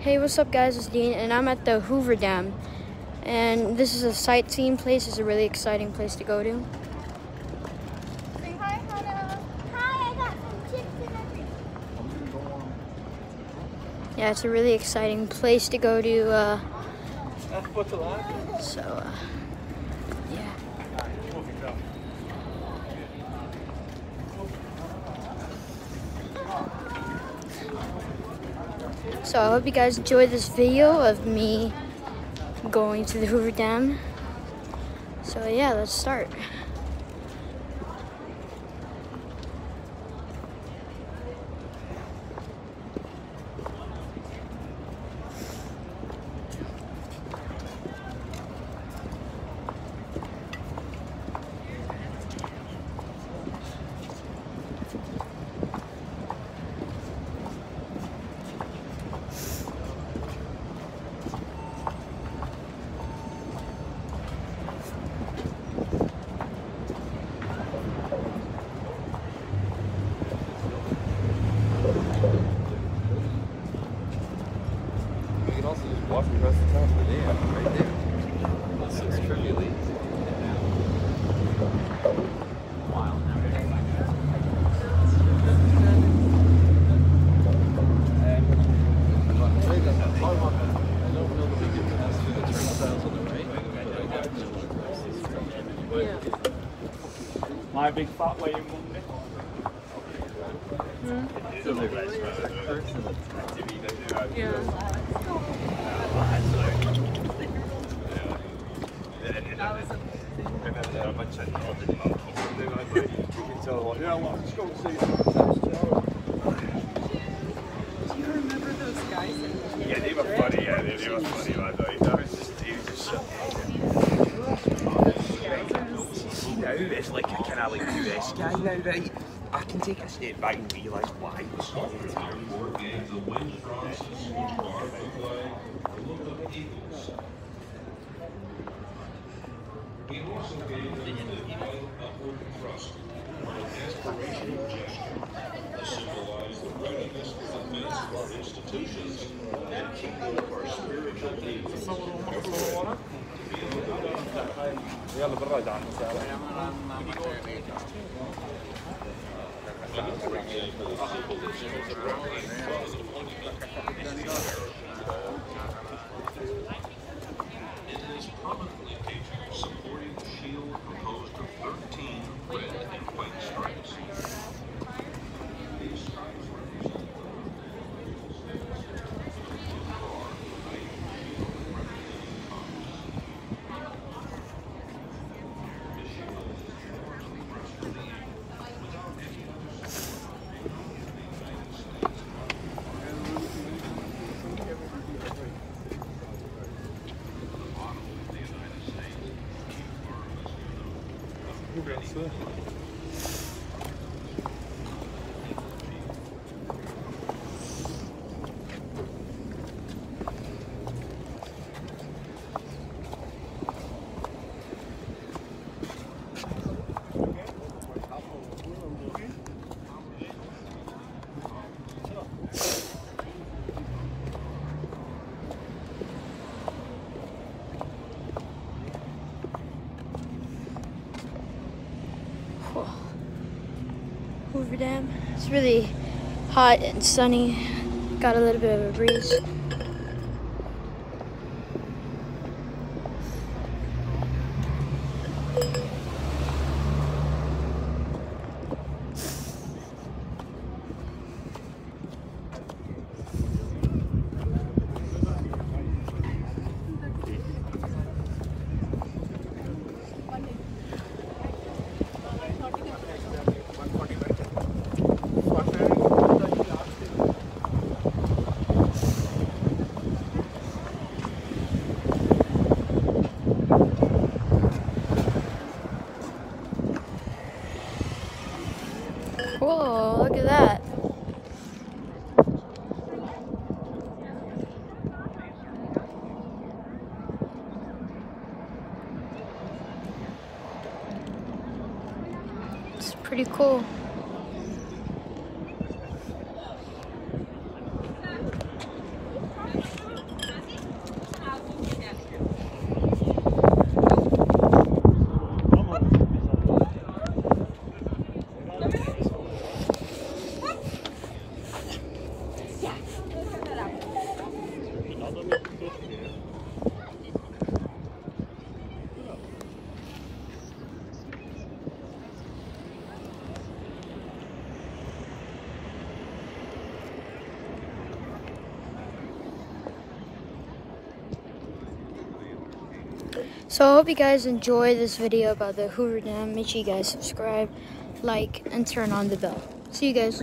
Hey, what's up guys, it's Dean and I'm at the Hoover Dam. And this is a sightseeing place. It's a really exciting place to go to. Say hi, Hannah. Hi, I got some chips and everything. Yeah, it's a really exciting place to go to. Yeah. So I hope you guys enjoyed this video of me going to the Hoover Dam. So yeah, let's start. You can also just walk across the top of the dam right there. This looks trivially easy. My big fat weighing Monday. Do you remember those guys? Yeah, they were funny. Yeah, they were funny. He was just shut now it's like a kind of like US guy now, right? I can take a step back and realise why. يلا بالرد عن It is prominently featured supporting a shield composed of 13 red and white stripes. These stripes represent Hoover Dam. It's really hot and sunny. Got a little bit of a breeze. Whoa, look at that. It's pretty cool. So I hope you guys enjoy this video about the Hoover Dam. Make sure you guys subscribe, like, and turn on the bell. See you guys.